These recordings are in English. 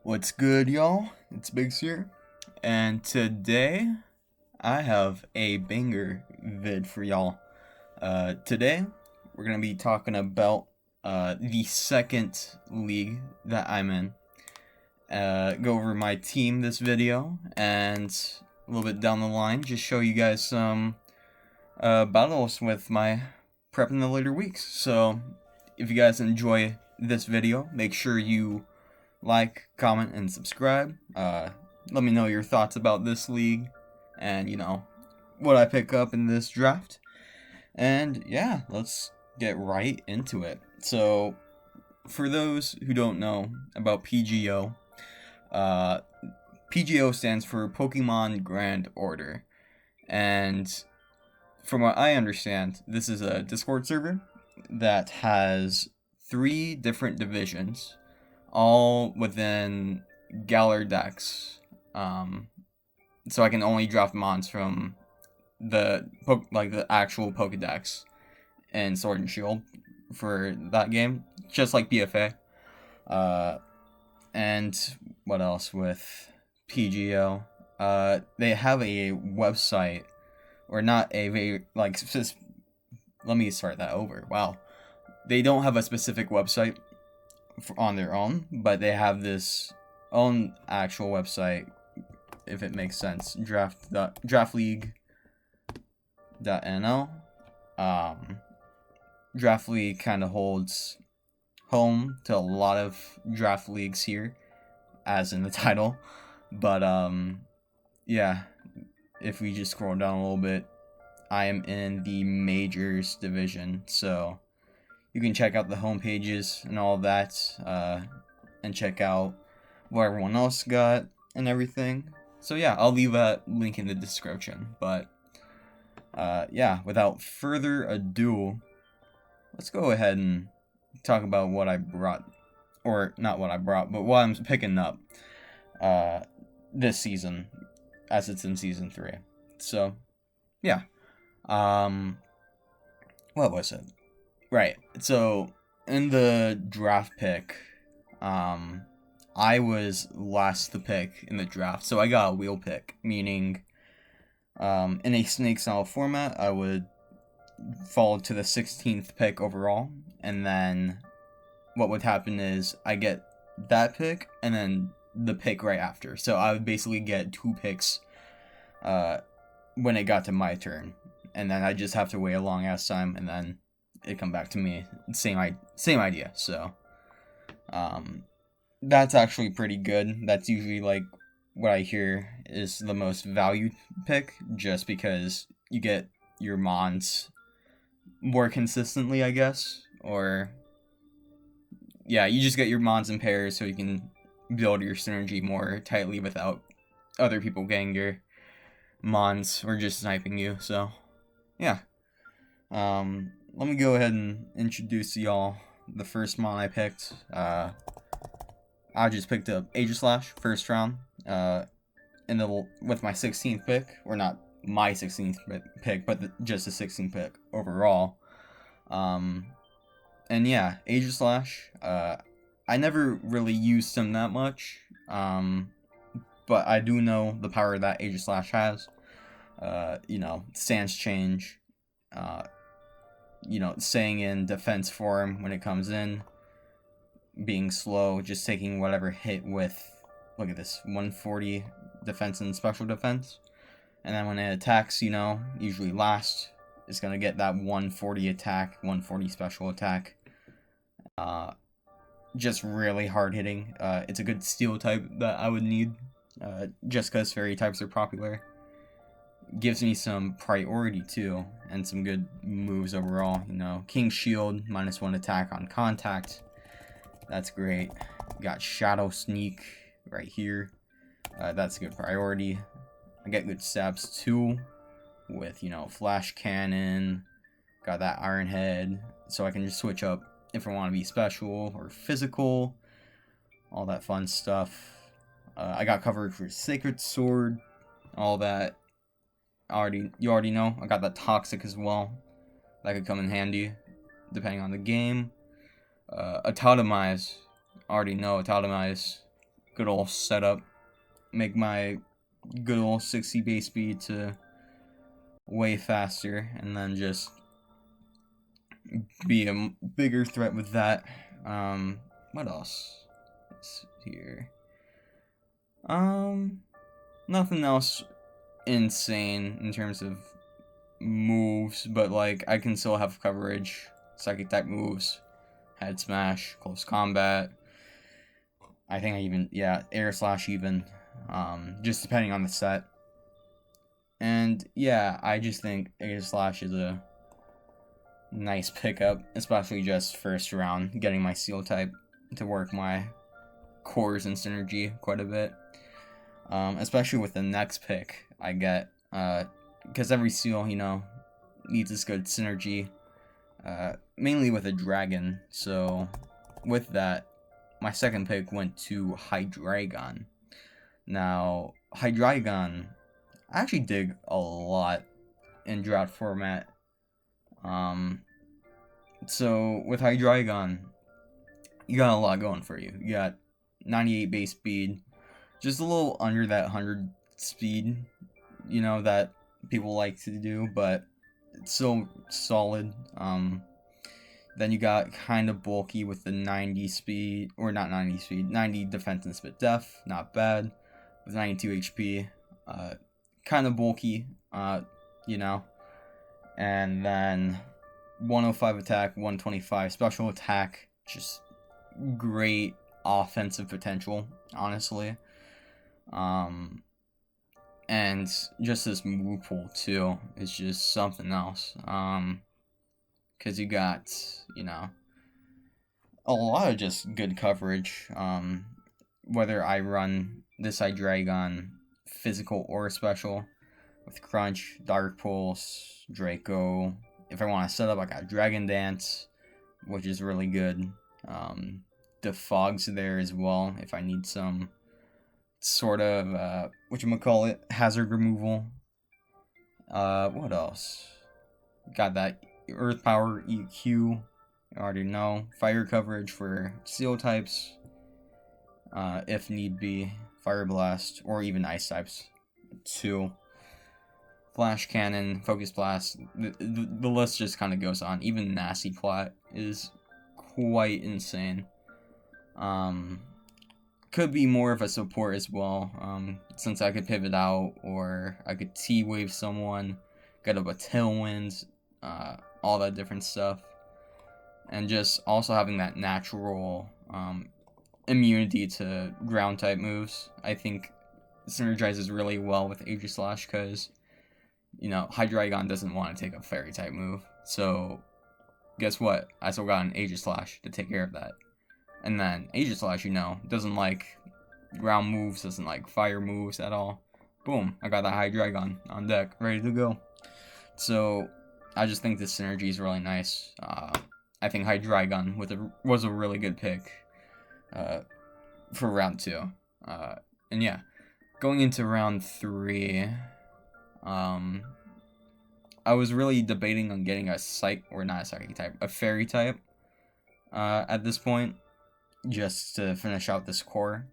What's good, y'all? It's Biggs here, and today I have a banger vid for y'all. Today we're gonna be talking about the second league that I'm in. Go over my team this video, and a little bit down the line, just show you guys some battles with my prep in the later weeks. So, if you guys enjoy this video, make sure you like, comment, and subscribe. Let me know your thoughts about this league and, what I pick up in this draft. And yeah, let's get right into it. So, for those who don't know about PGO, PGO stands for Pokemon Grand Order. And from what I understand, this is a Discord server that has 3 different divisions, all within Galar decks. So I can only draft mons from the actual Pokedex and Sword and Shield for that game, just like BFA. And what else with PGO? They have a website, or not a very let me start that over. Wow, they don't have a specific website on their own, but they have this own actual website, if it makes sense. Draftleague.nl. Draft League kind of holds home to a lot of draft leagues here, as in the title. But yeah, if we just scroll down a little bit, I am in the Majors division, so you can check out the home pages and all that, and check out what everyone else got and everything. So yeah, I'll leave a link in the description. But yeah, without further ado, let's go ahead and talk about what I brought, or not what I brought, but what I'm picking up this season, as it's in season 3. So yeah, what was it? Right, so in the draft pick, I was last to pick in the draft, so I got a wheel pick, meaning in a snake style format, I would fall to the 16th pick overall, and then what would happen is I get that pick, and then the pick right after, so I would basically get 2 picks when it got to my turn, and then I just have to wait a long ass time, and then it come back to me. Same idea. So that's actually pretty good. That's usually like what I hear is the most valued pick, just because you get your mons more consistently, I guess. Or yeah, you just get your mons in pairs, so you can build your synergy more tightly without other people getting your mons or just sniping you. So yeah, let me go ahead and introduce y'all the first mon I picked. I just picked up Aegislash first round, with my 16th pick, or not my 16th pick, but just the 16th pick overall. And yeah, Aegislash. I never really used him that much, but I do know the power that Aegislash has. Stance change. Staying in defense form when it comes in, being slow, just taking whatever hit with, look at this, 140 defense and special defense, and then when it attacks, usually last, it's going to get that 140 attack, 140 special attack, just really hard hitting. It's a good steel type that I would need, just because fairy types are popular. Gives me some priority too, and some good moves overall. King Shield, -1 attack on contact. That's great. Got Shadow Sneak right here. That's a good priority. I get good stabs too, with Flash Cannon. Got that Iron Head, so I can just switch up if I want to be special or physical. All that fun stuff. I got covered for Sacred Sword. All that. You already know. I got that Toxic as well. That could come in handy, depending on the game. Autotomize. Already know Autotomize. good old setup. Make my good old 60 base speed to way faster, and then just be a bigger threat with that. What else? Let's see here. Nothing else insane in terms of moves, but like I can still have coverage, psychic type moves, head smash, close combat. I think I even, yeah, air slash even, just depending on the set. And yeah, I just think air slash is a nice pickup, especially just first round, getting my seal type to work my cores and synergy quite a bit. Especially with the next pick I get, because every seal, you know, needs this good synergy, mainly with a dragon. So with that, my second pick went to Hydreigon. Now, Hydreigon, I actually dig a lot in drought format. So with Hydreigon, you got a lot going for you. You got 98 base speed, just a little under that 100 speed, you know, that people like to do, but it's still solid. Then you got kind of bulky with the 90 speed, or not 90 speed, 90 defense and spit def, not bad, with 92 HP, kind of bulky, you know, and then 105 attack, 125 special attack, just great offensive potential, honestly. And just this move pool too is just something else. Because you got, you know, a lot of just good coverage. Whether I run this Hydreigon physical or special with Crunch, Dark Pulse, Draco. If I want to set up, I got Dragon Dance, which is really good. The Fog's there as well if I need some sort of, whatchamacallit, hazard removal. What else? Got that Earth Power EQ, you already know. Fire coverage for Steel types, if need be. Fire Blast, or even Ice types, too. Flash Cannon, Focus Blast, the list just kind of goes on. Even Nasty Plot is quite insane. Could be more of a support as well, since I could pivot out, or I could T-Wave someone, get up a Tailwind, all that different stuff. And just also having that natural immunity to ground type moves, I think synergizes really well with Aegislash, because, you know, Hydreigon doesn't want to take a fairy type move. So, guess what? I still got an Aegislash to take care of that. And then Aegislash, you know, doesn't like ground moves, doesn't like fire moves at all. Boom, I got that Hydreigon on deck, ready to go. So, I just think this synergy is really nice. I think Hydreigon was a really good pick for round 2. And yeah, going into round 3, I was really debating on getting a a fairy type at this point, just to finish out this core.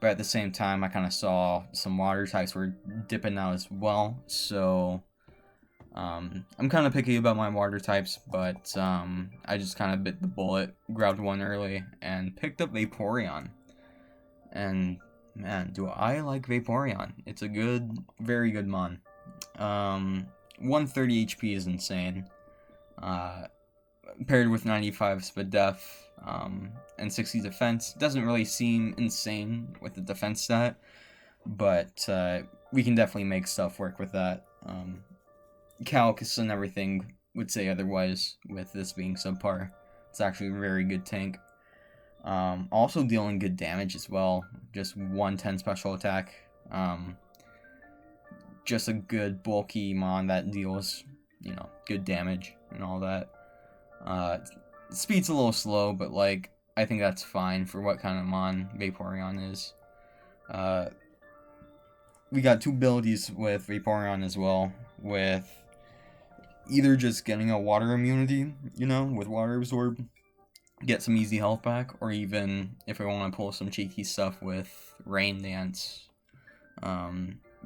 But at the same time, I kind of saw some water types were dipping out as well, so I'm kind of picky about my water types, but I just kind of bit the bullet, grabbed one early, and picked up Vaporeon. And man, do I like Vaporeon. It's a good, very good mon. 130 HP is insane. Paired with 95 speed def, and 60 defense. Doesn't really seem insane with the defense stat, but we can definitely make stuff work with that. Calcus and everything would say otherwise with this being subpar. It's actually a very good tank. Also dealing good damage as well. Just 110 special attack. Just a good bulky mon that deals, you know, good damage and all that. Speed's a little slow, but like I think that's fine for what kind of mon Vaporeon is. We got 2 abilities with Vaporeon as well, with either just getting a water immunity, you know, with Water Absorb, get some easy health back, or even if I want to pull some cheeky stuff with Rain Dance,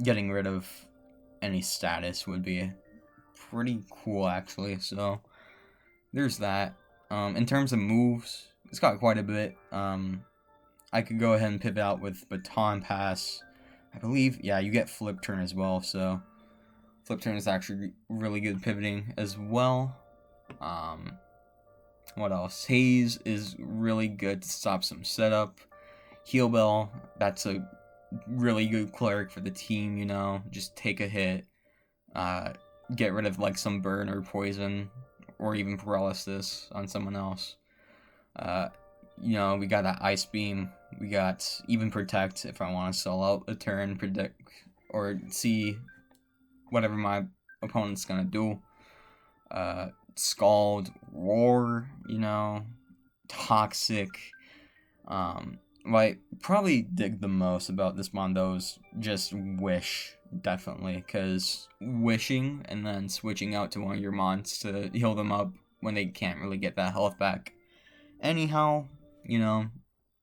getting rid of any status would be pretty cool actually. So there's that. In terms of moves, it's got quite a bit. I could go ahead and pivot out with Baton Pass. I believe, yeah, you get Flip Turn as well, so Flip Turn is actually really good pivoting as well. What else? Haze is really good to stop some setup. Heal Bell, that's a really good cleric for the team, you know, just take a hit, get rid of like some burn or poison, or even paralysis on someone else. You know, we got that Ice Beam, we got even Protect if I want to sell out a turn, predict, or see whatever my opponent's gonna do. Scald, Roar, you know, Toxic. What I probably dig the most about this Mondo is just Wish, definitely, because wishing and then switching out to one of your mons to heal them up when they can't really get that health back. Anyhow, you know,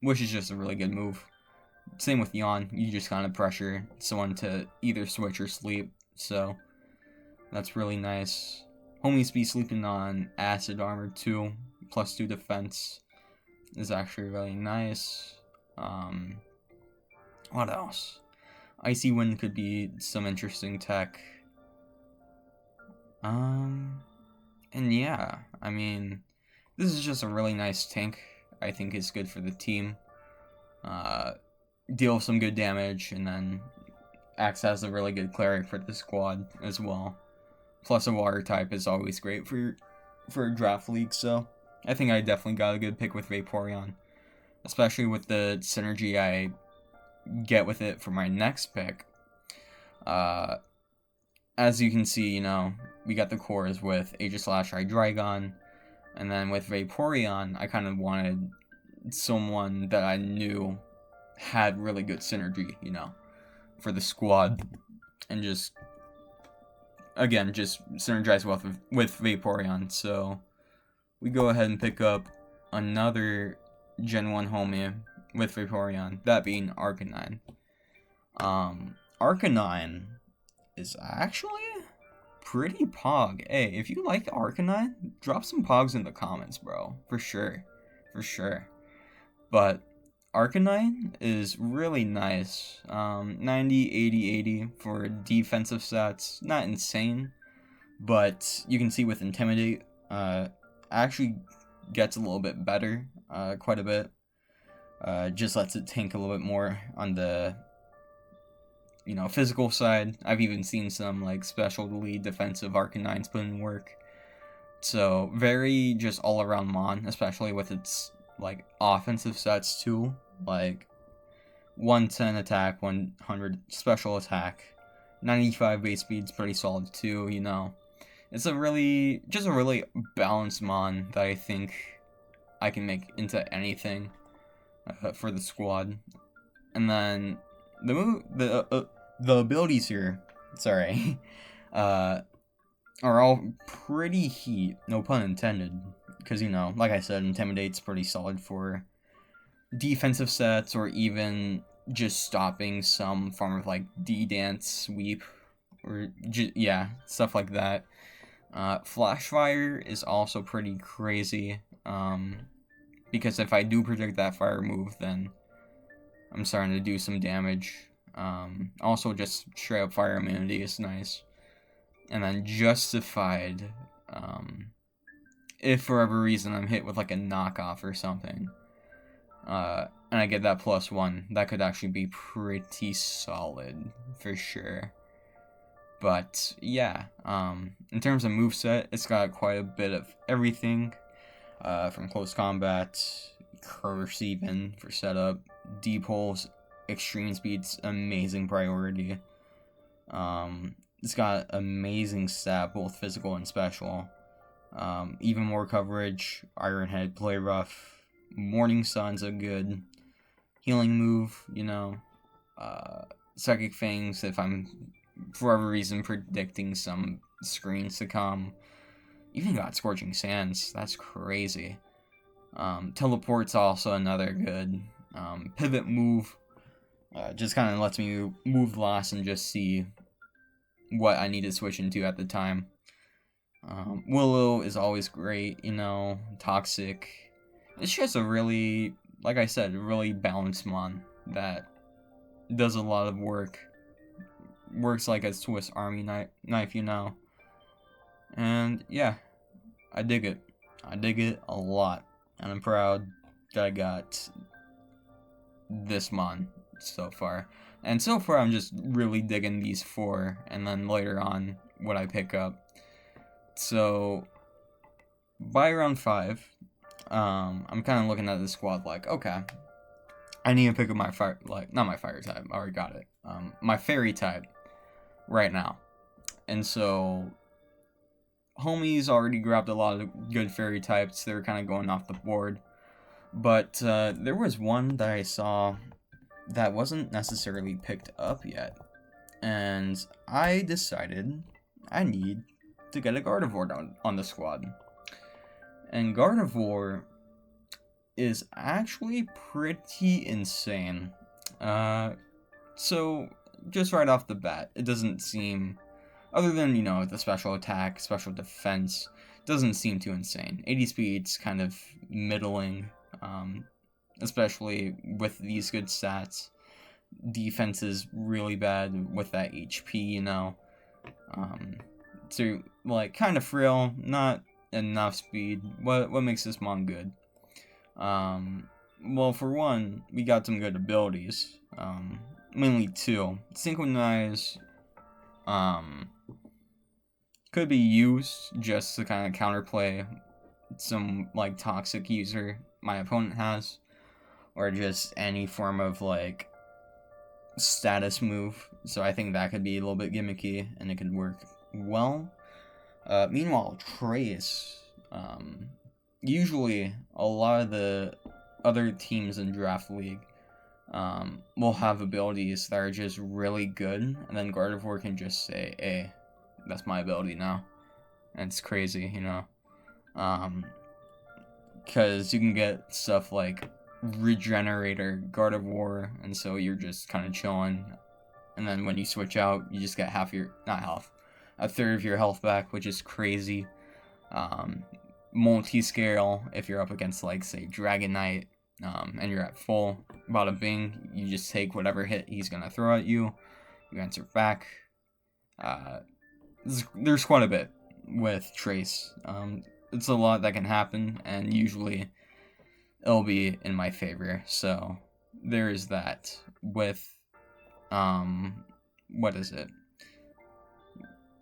Wish is just a really good move. Same with Yawn, you just kind of pressure someone to either switch or sleep, so that's really nice. Homies be sleeping on Acid Armor too, +2 defense is actually really nice. What else? Icy Wind could be some interesting tech. And yeah, I mean, this is just a really nice tank. I think is good for the team. Deal some good damage, and then acts as a really good cleric for the squad as well. Plus a water type is always great for a draft league, so I think I definitely got a good pick with Vaporeon. Especially with the synergy I get with it for my next pick. As you can see, you know, we got the cores with Aegislash Hydreigon, and then with Vaporeon, I kind of wanted someone that I knew had really good synergy, you know, for the squad, and just, again, just synergize with Vaporeon. So we go ahead and pick up another Gen 1 homie with Vaporeon, that being Arcanine. Arcanine is actually pretty pog. Hey, if you like Arcanine, drop some pogs in the comments, bro. For sure. For sure. But Arcanine is really nice. 90, 80, 80 for defensive stats. Not insane. But you can see with Intimidate, actually gets a little bit better. Quite a bit. Just lets it tank a little bit more on the, you know, physical side. I've even seen some like specialty defensive Arcanines put in work. So very just all around mon, especially with its like offensive stats too. Like 110 attack, 100 special attack, 95 base speed's pretty solid too, you know. It's a really balanced mon that I think I can make into anything for the squad. And then the abilities here, sorry, are all pretty heat, no pun intended, because, you know, like I said, Intimidate's pretty solid for defensive sets, or even just stopping some form of like D-Dance sweep, or yeah, stuff like that. Flash Fire is also pretty crazy, because if I do predict that fire move, then I'm starting to do some damage. Also, just straight up fire immunity is nice. And then Justified, if for whatever reason I'm hit with like a knockoff or something, and I get that +1, that could actually be pretty solid for sure. But yeah, in terms of moveset, it's got quite a bit of everything, from close combat, curse even for setup, deep holes, extreme speed's amazing priority. It's got amazing stat, both physical and special. Even more coverage, Iron Head, Play Rough, Morning Sun's a good healing move, you know. Psychic Fangs, if I'm, for whatever reason, predicting some screens to come. Even got Scorching Sands, that's crazy. Teleport's also another good pivot move. Just kind of lets me move last and just see what I need to switch into at the time. Willow is always great, you know, Toxic. It's just a really, like I said, really balanced mon that does a lot of work. Works like a Swiss Army knife, you know. And yeah, I dig it. I dig it a lot. And I'm proud that I got this mon so far. And so far, I'm just really digging these 4, and then later on, what I pick up. So, by round 5, I'm kind of looking at the squad like, okay, I need to pick up my fire, like, not my fire type, I already got it, my fairy type right now. And so, homies already grabbed a lot of good fairy types, they were kind of going off the board. But there was one that I saw that wasn't necessarily picked up yet. And I decided I need to get a Gardevoir on the squad. And Gardevoir is actually pretty insane. So, just right off the bat, it doesn't seem, other than, you know, the special attack, special defense, doesn't seem too insane. 80 speed's kind of middling, especially with these good stats. Defense is really bad with that HP, you know. So, like, kind of frail, not enough speed. What makes this mon good? Well, for one, we got some good abilities. Mainly 2. Synchronize, could be used just to kind of counterplay some, like, toxic user my opponent has. Or just any form of, like, status move. So I think that could be a little bit gimmicky, and it could work well. Meanwhile, Trace, usually a lot of the other teams in Draft League will have abilities that are just really good, and then Gardevoir can just say, hey, that's my ability now. And it's crazy, you know. Because you can get stuff like Regenerator, Gardevoir, and so you're just kind of chilling. And then when you switch out, you just get a third of your health back, which is crazy. Multi-scale, if you're up against, like, say, Dragonite, and you're at full, bada bing, you just take whatever hit he's gonna throw at you, you answer back. There's quite a bit with Trace. It's a lot that can happen, and usually it'll be in my favor. So there is that. With what is it?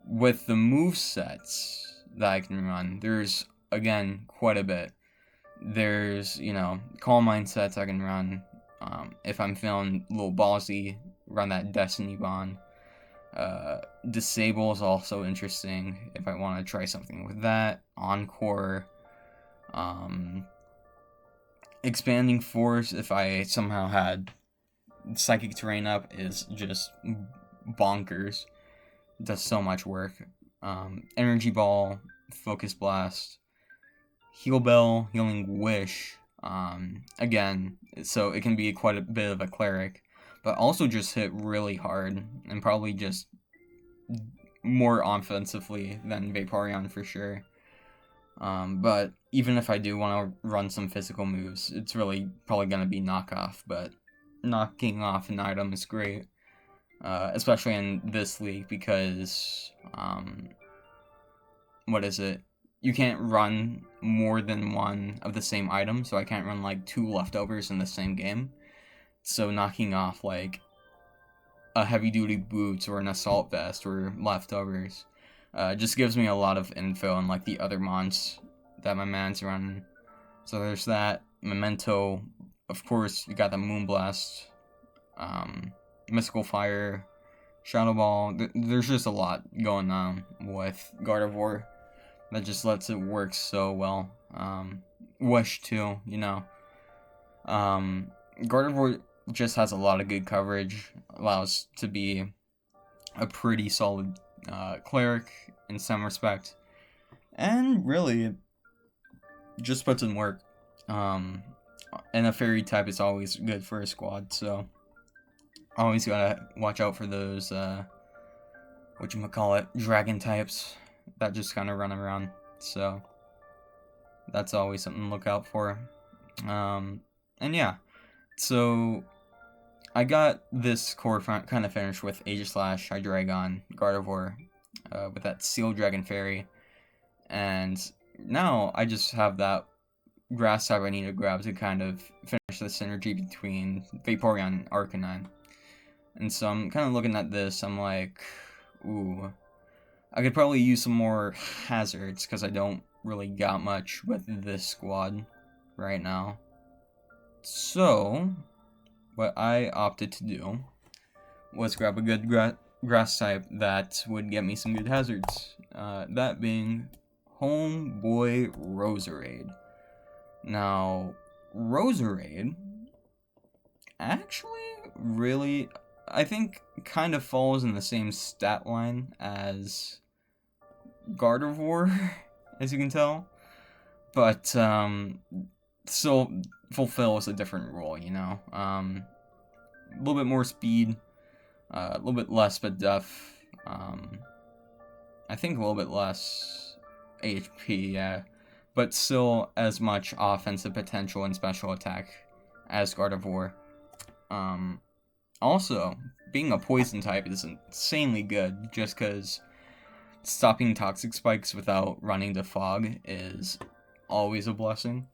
With the movesets that I can run, there's again quite a bit. There's, you know, Calm Mind sets I can run. If I'm feeling a little ballsy, run that Destiny Bond. Disable is also interesting if I want to try something with that. Encore. Expanding Force, if I somehow had Psychic Terrain up, is just bonkers. It does so much work. Energy Ball, Focus Blast, Heal Bell, Healing Wish. Again, so it can be quite a bit of a cleric, but also just hit really hard, and probably just more offensively than Vaporeon for sure. But even if I do want to run some physical moves, it's really probably going to be knockoff, but knocking off an item is great, especially in this league, because, what is it? You can't run more than one of the same item, so I can't run, like, 2 leftovers in the same game. So knocking off, like, a heavy-duty boots or an assault vest or leftovers just gives me a lot of info on, like, the other mons that my man's running. So there's that. Memento, of course, you got the Moonblast, Mystical Fire, Shadow Ball. There's just a lot going on with Gardevoir that just lets it work so well. Wish too, you know. Gardevoir just has a lot of good coverage, allows to be a pretty solid cleric in some respect, and really just puts in work. And a fairy type is always good for a squad, so always gotta watch out for those, dragon types that just kind of run around, so that's always something to look out for. And yeah, so I got this core kind of finished with Aegislash, Hydreigon, Gardevoir, with that Seal Dragon Fairy, and now I just have that grass type I need to grab to kind of finish the synergy between Vaporeon and Arcanine. And so I'm kind of looking at this, I'm like, ooh, I could probably use some more hazards, because I don't really got much with this squad right now. So, what I opted to do was grab a good grass type that would get me some good hazards. That being Homeboy Roserade. Now, Roserade actually really, I think, kind of falls in the same stat line as Gardevoir, as you can tell, but still fulfills a different role, you know. A little bit more speed, a little bit less but def, I think a little bit less HP, yeah, but still as much offensive potential and special attack as Gardevoir. Also, being a poison type is insanely good, just because stopping toxic spikes without running to fog is always a blessing.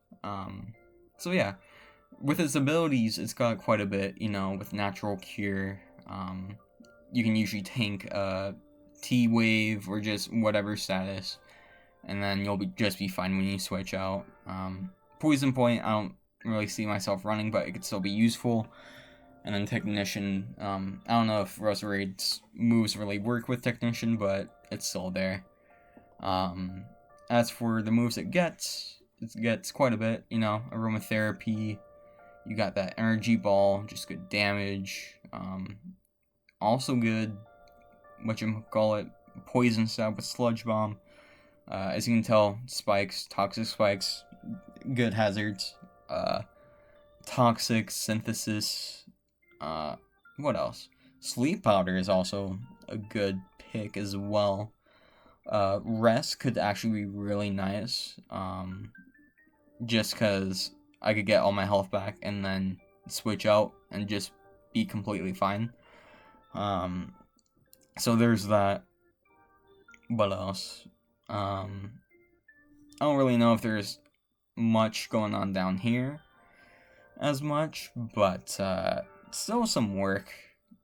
So yeah, with its abilities, it's got quite a bit, you know, with natural cure. You can usually tank a T-Wave or just whatever status, and then you'll just be fine when you switch out. Poison Point, I don't really see myself running, but it could still be useful. And then Technician, I don't know if Roserade's moves really work with Technician, but it's still there. As for the moves it gets quite a bit, you know, Aromatherapy, you got that Energy Ball, just good damage, also good, Poison Stab with Sludge Bomb, as you can tell, Spikes, Toxic Spikes, good hazards, Toxic Synthesis, what else? Sleep Powder is also a good pick as well. Rest could actually be really nice, just because I could get all my health back and then switch out and just be completely fine. So there's that. What else? I don't really know if there's much going on down here as much, but still some work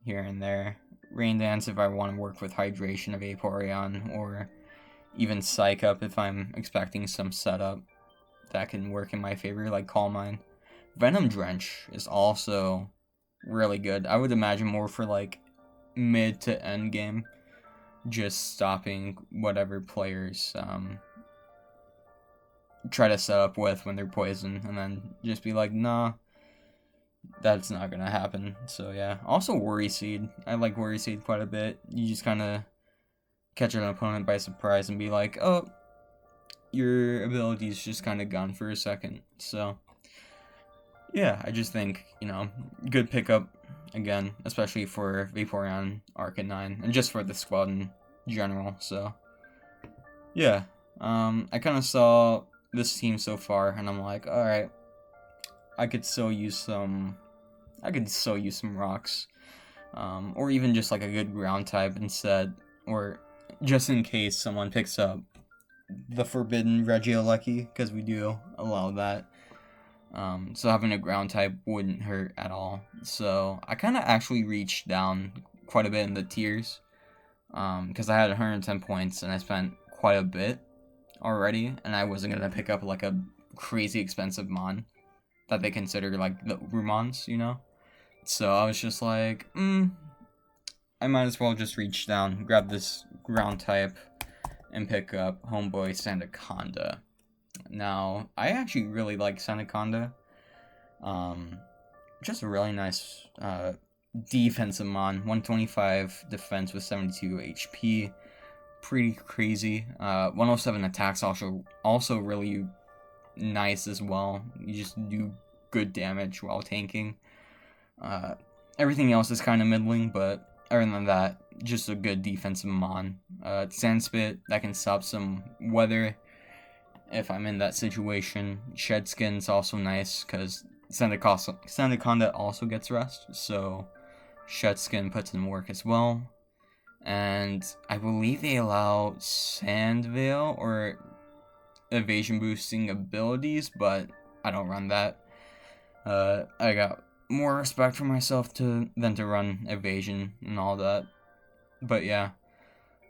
here and there. Rain Dance if I want to work with hydration of Vaporeon, or even Psych Up if I'm expecting some setup that can work in my favor, like Calm Mind. Venom Drench is also really good. I would imagine more for like mid to end game, just stopping whatever players try to set up with when they're poisoned, and then just be like, nah, that's not gonna happen. So yeah. Also Worry Seed. I like Worry Seed quite a bit. You just kind of catch an opponent by surprise and be like, oh, your ability's just kind of gone for a second. So yeah, I just think, you know, good pickup again, especially for Vaporeon, Arcanine, and just for the squad in general. So yeah, I kind of saw this team so far, and I'm like, all right, I could still use some rocks, or even just like a good ground type instead, or just in case someone picks up the Forbidden Regieleki, because we do allow that. So having a ground type wouldn't hurt at all. So I kind of actually reached down quite a bit in the tiers, because I had 110 points and I spent quite a bit already, and I wasn't gonna pick up like a crazy expensive mon that they consider like the Rumons, you know. So I was just like, I might as well just reach down, grab this ground type, and pick up Homeboy Anaconda. Now, I actually really like Anaconda. Just a really nice defensive mon. 125 defense with 72 HP. Pretty crazy. 107 attacks also really nice as well. You just do good damage while tanking. Everything else is kind of middling, but other than that, just a good defensive mon. Sandspit, that can stop some weather if I'm in that situation. Shed Skin's also nice, because Anaconda also gets rest, so Shed Skin puts in work as well. And I believe they allow Sand Veil or evasion boosting abilities, but I don't run that. I got more respect for myself than to run evasion and all that. But yeah.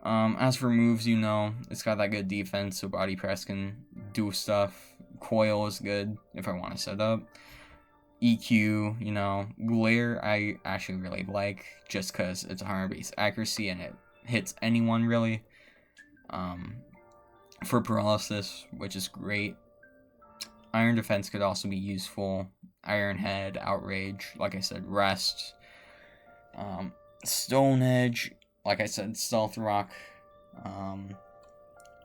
As for moves, you know, it's got that good defense, so body press can do stuff. Coil is good if I want to set up. EQ, you know, Glare I actually really like, just because it's 100 base accuracy and it hits anyone really. For paralysis, which is great. Iron Defense could also be useful. Iron Head, Outrage, like I said, Rest. Stone Edge, like I said, Stealth Rock. I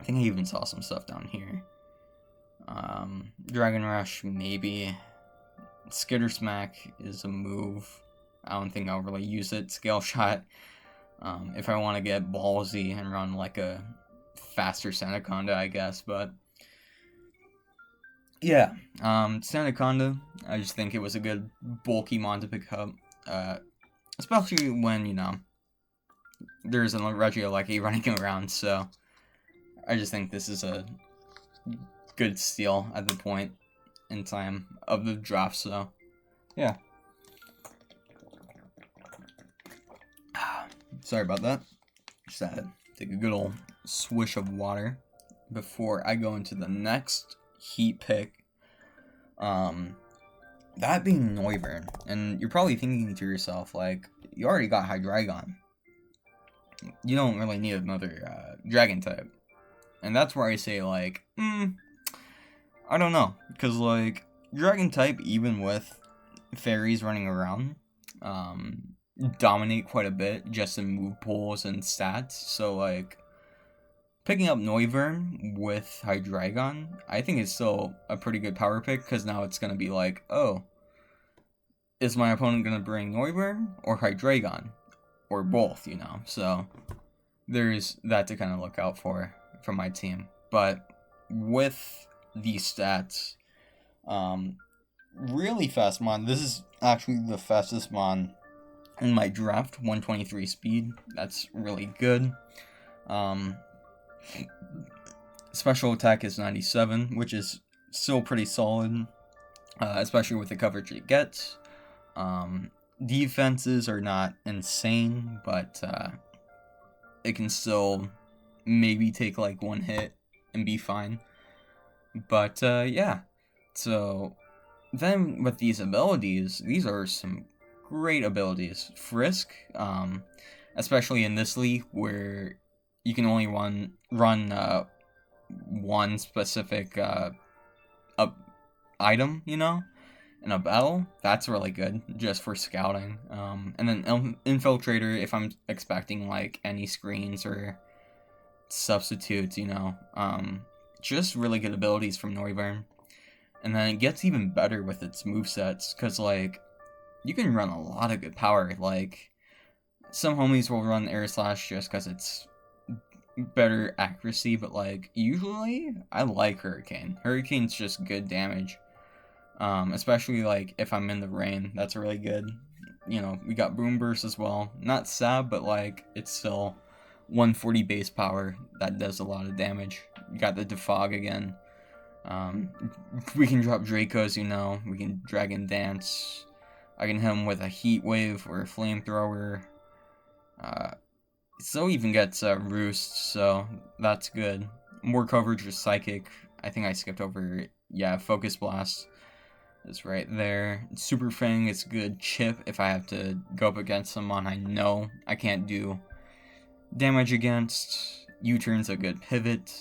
think I even saw some stuff down here. Dragon Rush, maybe. Skitter Smack is a move. I don't think I'll really use it. Scale Shot, if I want to get ballsy and run like a faster Anaconda, I guess, but yeah, Anaconda, I just think it was a good bulky mon to pick up, especially when, you know, there's a Regieleki running around, so I just think this is a good steal at the point in time of the draft, so yeah. Sorry about that. Just had to take a good old swish of water before I go into the next heat pick. That being Noivern, and you're probably thinking to yourself, like, you already got Hydreigon. You don't really need another dragon type. And that's where I say, like, I don't know, because, like, dragon type, even with fairies running around, dominate quite a bit just in move pools and stats, so, like, picking up Noivern with Hydreigon, I think it's still a pretty good power pick, because now it's going to be like, oh, is my opponent going to bring Noivern or Hydreigon? Or both, you know, so there's that to kind of look out for my team. But with these stats, really fast mon, this is actually the fastest mon in my draft, 123 speed, that's really good. Special attack is 97, which is still pretty solid, especially with the coverage it gets. Defenses are not insane, but it can still maybe take like one hit and be fine. But yeah, so then with these abilities, these are some great abilities. Frisk, especially in this league where you can only run one specific item, you know, in a battle. That's really good just for scouting. And then Infiltrator, if I'm expecting like any screens or substitutes, you know, just really good abilities from Noivern. And then it gets even better with its movesets, because like you can run a lot of good power. Like some homies will run Air Slash just because it's better accuracy, but like usually I like Hurricane. Hurricane's just good damage. Especially like if I'm in the rain, that's really good. You know, we got Boom Burst as well. Not Sab, but like it's still 140 base power that does a lot of damage. You got the Defog again. We can drop Dracos, you know. We can Dragon Dance. I can hit him with a Heat Wave or a Flamethrower. Still even gets Roost, so that's good. More coverage with Psychic. I think I skipped over, yeah, Focus Blast. It's right there. Super Fang is good chip if I have to go up against someone I know I can't do damage against. U-Turn's a good pivot.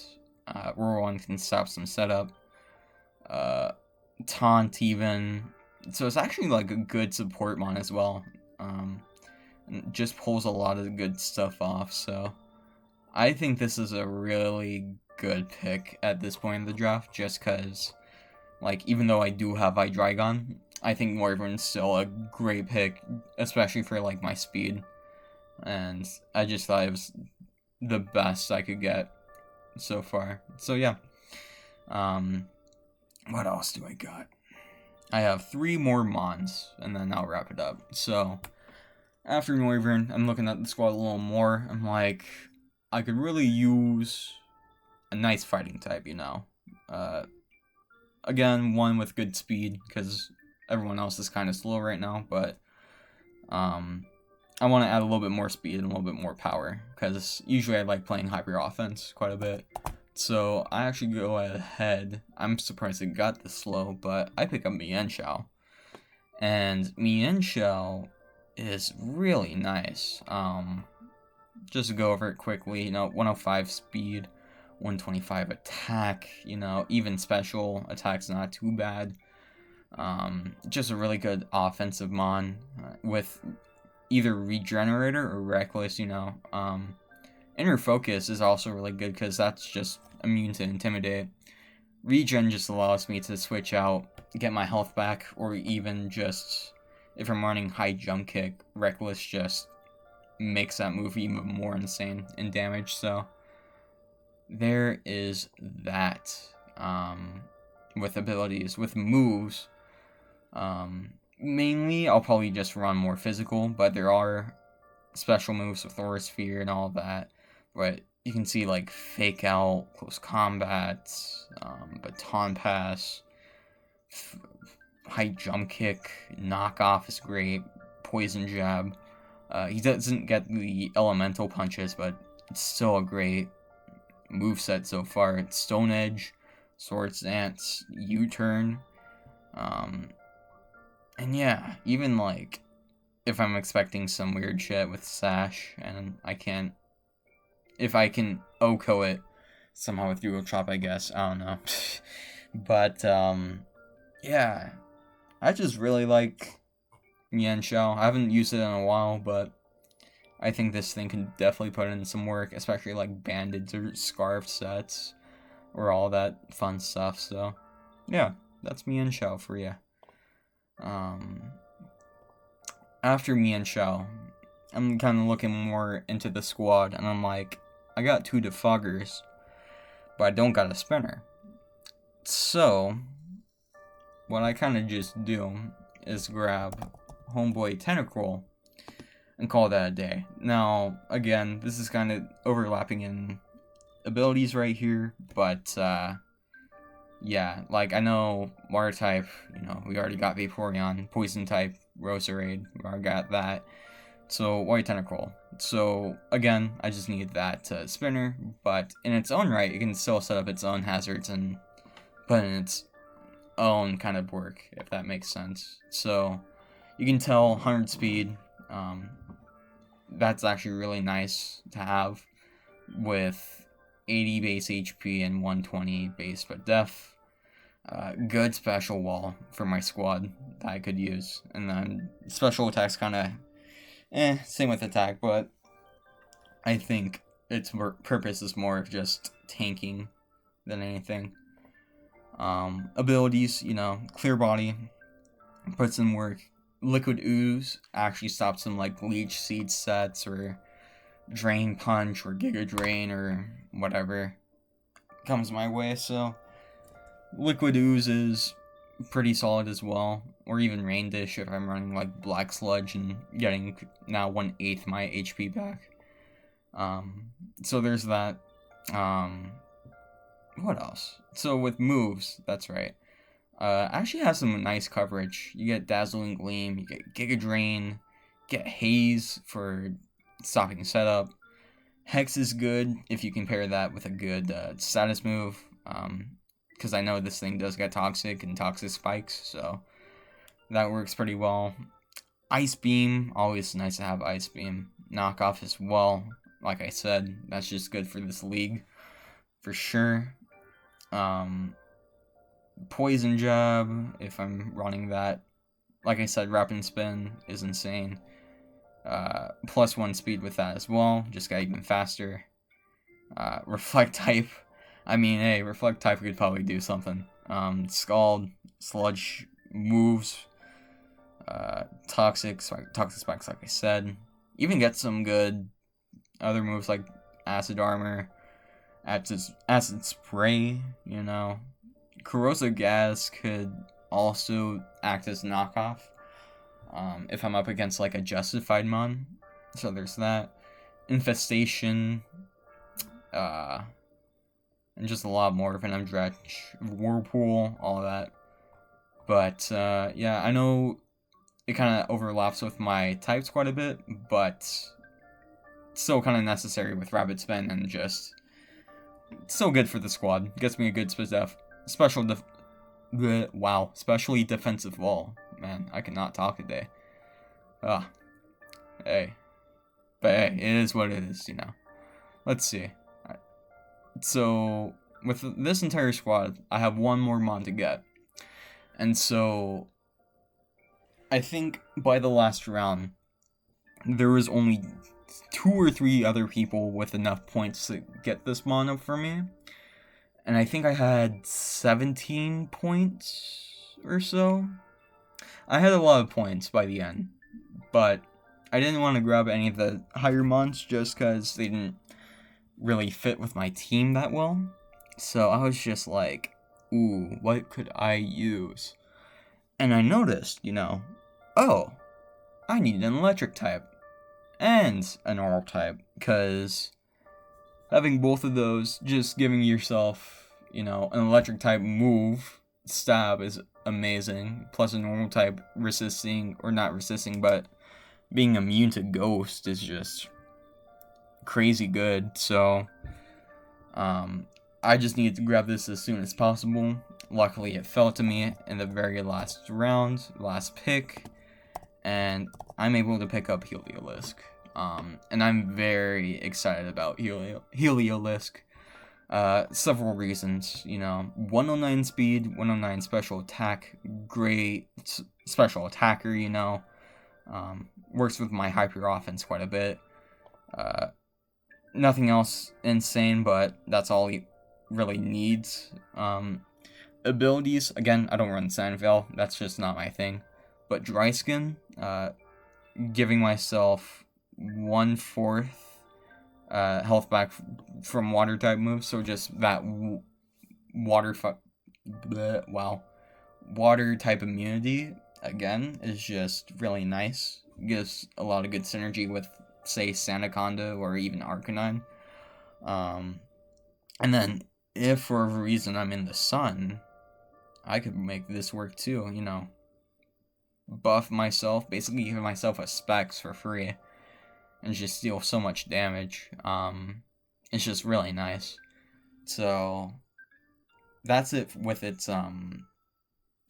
Rowan can stop some setup. Taunt even. So it's actually like a good support mon as well. And just pulls a lot of good stuff off, so I think this is a really good pick at this point in the draft, just because Like, even though I do have Hydreigon, I think Noivern's still a great pick, especially for, like, my speed. And I just thought it was the best I could get so far. So, yeah. What else do I got? I have 3 more Mons, and then I'll wrap it up. So, after Noivern, I'm looking at the squad a little more. I'm like, I could really use a nice fighting type, you know. Again, one with good speed, because everyone else is kind of slow right now, but I want to add a little bit more speed and a little bit more power, because usually I like playing hyper offense quite a bit. So I actually go ahead. I'm surprised it got this slow, but I pick up Mienshao. And Mienshao is really nice. Just to go over it quickly, you know, 105 speed, 125 attack, you know, even special attack's not too bad. Just a really good offensive mon with either Regenerator or Reckless, you know. Inner Focus is also really good because that's just immune to Intimidate. Regen just allows me to switch out, get my health back, or even just, if I'm running high jump kick, Reckless just makes that move even more insane in damage. So there is that. With abilities. With moves, mainly I'll probably just run more physical, but there are special moves with Aura Sphere and all that. But you can see like Fake Out, Close Combat, Baton Pass, High Jump Kick, Knockoff is great, Poison Jab. He doesn't get the elemental punches, but it's still a great moveset so far. It's Stone Edge, Swords Dance, U-Turn, and yeah, even like if I'm expecting some weird shit with Sash and if I can OHKO it somehow with Dual Chop, I guess, I don't know. But yeah, I just really like Mienshao. I haven't used it in a while, but I think this thing can definitely put in some work, especially like bandage or scarf sets or all that fun stuff. So yeah, that's Mienshao for you. After Mienshao, I'm kind of looking more into the squad, and I'm like, I got 2 Defoggers, but I don't got a spinner. So what I kind of just do is grab Homeboy Tentacruel and call that a day. Now, again, this is kind of overlapping in abilities right here, but yeah, like I know water type, you know, we already got Vaporeon, poison type, Roserade, we already got that. So White Tentacruel. So again, I just need that spinner, but in its own right, it can still set up its own hazards and put in its own kind of work, if that makes sense. So you can tell 100 speed, that's actually really nice to have with 80 base HP and 120 base but def. Good special wall for my squad that I could use. And then special attacks kind of same with attack, but I think its purpose is more of just tanking than anything. Abilities, you know, Clear Body puts in work. Liquid Ooze actually stops some like Leech Seed sets or Drain Punch or Giga Drain or whatever comes my way. So Liquid Ooze is pretty solid as well, or even Rain Dish if I'm running like Black Sludge and getting now 1/8 my HP back. So there's that. What else? So with moves, that's right. Actually has some nice coverage. You get Dazzling Gleam, you get Giga Drain, get Haze for stopping setup. Hex is good if you compare that with a good status move. Because I know this thing does get toxic and toxic spikes, so that works pretty well. Ice Beam, always nice to have Ice Beam. Knockoff as well, like I said, that's just good for this league, for sure. Poison Jab, if I'm running that. Like I said, Rapid Spin is insane. +1 speed with that as well, just got even faster. Reflect type. I mean, hey, Reflect type could probably do something. Scald, Sludge moves, Toxic Spikes, like I said. Even get some good other moves like Acid Armor, Acid Spray, you know. Corrosive Gas could also act as knockoff if I'm up against like a Justified Mon. So there's that. Infestation, and just a lot more. Venom Dretch, Whirlpool, all that. But yeah, I know it kind of overlaps with my types quite a bit, but still kind of necessary with Rapid Spin and just still good for the squad. Gets me a good specially defensive wall. Man, I cannot talk today. Hey. But hey, it is what it is, you know. Let's see. So, with this entire squad, I have one more Mon to get. And so, I think by the last round, there was only 2 or 3 other people with enough points to get this Mon up for me. And I think I had 17 points or so. I had a lot of points by the end, but I didn't want to grab any of the higher Mons just because they didn't really fit with my team that well. So I was just like, ooh, what could I use? And I noticed, you know, oh, I need an electric type and a normal type, because having both of those, just giving yourself, you know, an electric type move, stab, is amazing. Plus a normal type resisting, or not resisting, but being immune to ghost is just crazy good. So, I just needed to grab this as soon as possible. Luckily, it fell to me in the very last round, last pick, and I'm able to pick up Heliolisk. And I'm very excited about Heliolisk. Several reasons, you know. 109 speed, 109 special attack, great special attacker, you know. Works with my hyper offense quite a bit. Nothing else insane, but that's all he really needs. Abilities, again, I don't run Sandveil, that's just not my thing. But Dry Skin, giving myself 1/4 health back from water type moves, so just that water type immunity again is just really nice. Gives a lot of good synergy with, say, Anaconda or even Arcanine. And then if for a reason I'm in the sun, I could make this work too, you know. Buff myself, basically give myself a specs for free, and just deal so much damage. It's just really nice. So that's it with its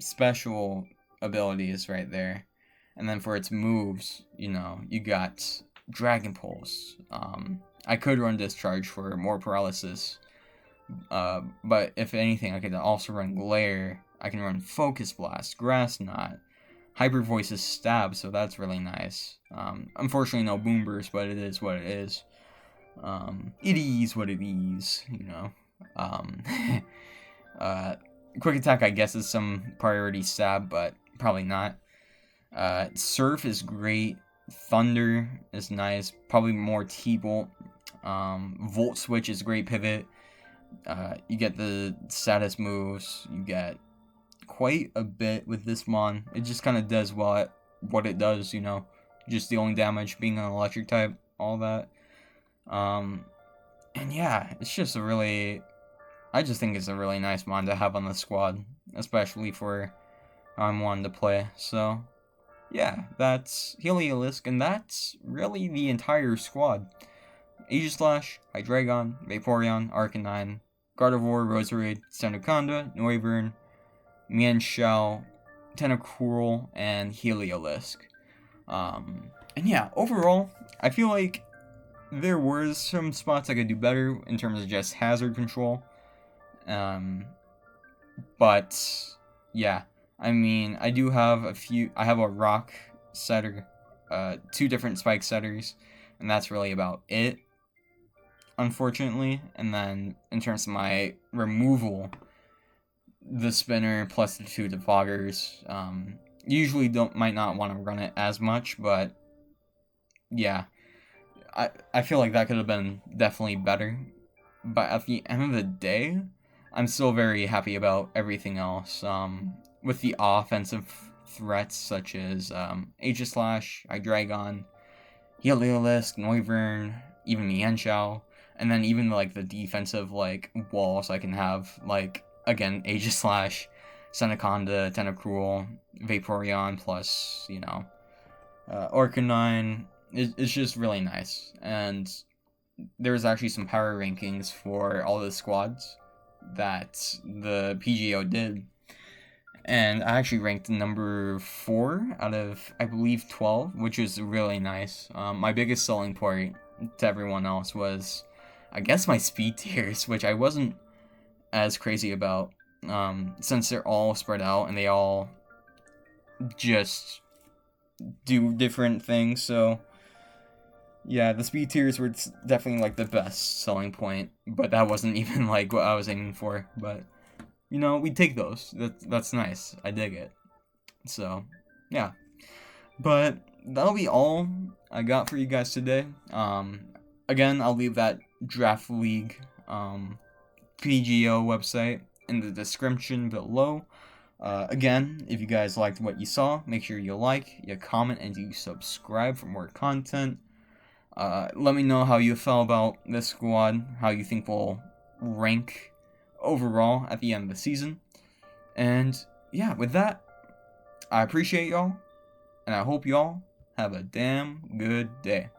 special abilities right there. And then for its moves, you know, you got Dragon Pulse. I could run Discharge for more paralysis, but if anything, I could also run Glare. I can run Focus Blast, Grass Knot, Hyper Voice's Stab, so that's really nice. Unfortunately, no Boom Burst, but it is what it is. It is what it is, you know. Quick Attack, I guess, is some priority stab, but probably not. Surf is great. Thunder is nice. Probably more T-Bolt. Volt Switch is great pivot. You get the status moves. You get quite a bit with this Mon. It just kind of does what it does, you know. Just dealing damage, being an electric type, all that. And yeah, it's just I just think it's a really nice Mon to have on the squad, especially for how I'm wanting to play. So, yeah, that's Heliolisk, and that's really the entire squad. Aegislash, Hydreigon, Vaporeon, Arcanine, Gardevoir, Roserade, Anaconda, Noivern, Mienshao, Tentacruel, and Heliolisk. And yeah, overall, I feel like there were some spots I could do better in terms of just hazard control. But yeah, I mean, I have a rock setter, 2 different spike setters, and that's really about it, unfortunately. And then in terms of my removal, the spinner plus the 2 defoggers. Usually might not want to run it as much, but yeah, I feel like that could have been definitely better. But at the end of the day, I'm still very happy about everything else. With the offensive threats such as Aegislash, Hydreigon, Heliolisk, Noivern, even Mienshao, and then even like the defensive like walls I can have, like again Aegislash, Anaconda, Tentacruel, Vaporeon, plus Arcanine. It's just really nice. And there's actually some power rankings for all the squads that the PGO did, and I actually ranked number 4 out of, I believe, 12, which is really nice. My biggest selling point to everyone else was, I guess, my speed tiers, which I wasn't as crazy about, since they're all spread out and they all just do different things. So yeah, the speed tiers were definitely like the best selling point, but that wasn't even like what I was aiming for. But we take those. That's nice. I dig it. So yeah, but that'll be all I got for you guys today. Again, I'll leave that Draft League PGO website in the description below. Again, if you guys liked what you saw, make sure you like, you comment, and you subscribe for more content. Let me know how you felt about this squad, how you think we'll rank overall at the end of the season. And yeah, with that, I appreciate y'all, and I hope y'all have a damn good day.